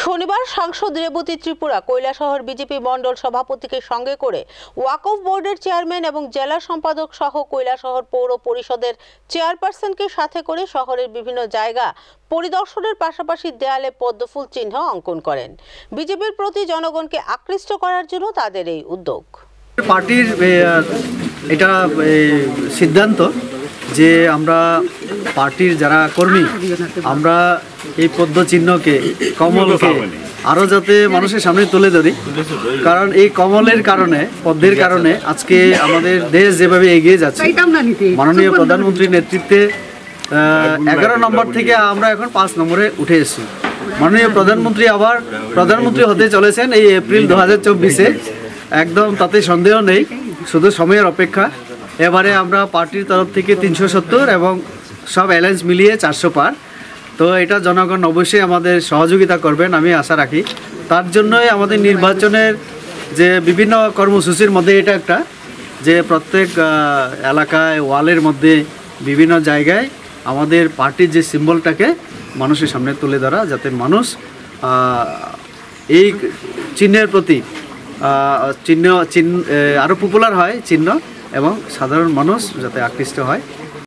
শনিবার সাংসদ রেবতী ত্রিপুরা কৈলাসহর বিজেপি মণ্ডল সভাপতিকে সঙ্গে করে ওয়াকফ বোর্ডের চেয়ারম্যান এবং জেলা সম্পাদক সহ কৈলাসহর পৌর পরিষদের চেয়ারপারসনকে সাথে করে শহরের বিভিন্ন জায়গা পরিদর্শনের পাশাপাশি দেয়ালে পদ্মফুল চিহ্ন অঙ্কন করেন। বিজেপির প্রতি জনগণকে আকৃষ্ট করার জন্য তাদের এই উদ্যোগ। পার্টির এটা সিদ্ধান্ত যে আমরা পার্টির যারা কর্মী আমরা এই পদ্ম চিহ্নকে কমলকে আরও যাতে মানুষের সামনে তুলে ধরি, কারণ এই কমলের কারণে পদ্মের কারণে আজকে আমাদের দেশ যেভাবে এগিয়ে যাচ্ছে মাননীয় প্রধানমন্ত্রীর নেতৃত্বে 11 নম্বর থেকে আমরা এখন 5 নম্বরে উঠে এসেছি। মাননীয় প্রধানমন্ত্রী আবার প্রধানমন্ত্রী হতে চলেছেন এই এপ্রিল 2024-এ, একদম তাতে সন্দেহ নেই, শুধু সময়ের অপেক্ষা। এবারে আমরা পার্টির তরফ থেকে 370 এবং সব অ্যালায়েন্স মিলিয়ে 400 পার। তো এটা জনগণ অবশ্যই আমাদের সহযোগিতা করবেন আমি আশা রাখি। তার জন্যই আমাদের নির্বাচনের যে বিভিন্ন কর্মসূচির মধ্যে এটা একটা, যে প্রত্যেক এলাকায় ওয়ালের মধ্যে বিভিন্ন জায়গায় আমাদের পার্টির যে সিম্বলটাকে মানুষের সামনে তুলে ধরা, যাতে মানুষ এই চিহ্নের প্রতি চিহ্ন আরও পপুলার হয় চিহ্ন, এবং সাধারণ মানুষ যাতে আকৃষ্ট হয়।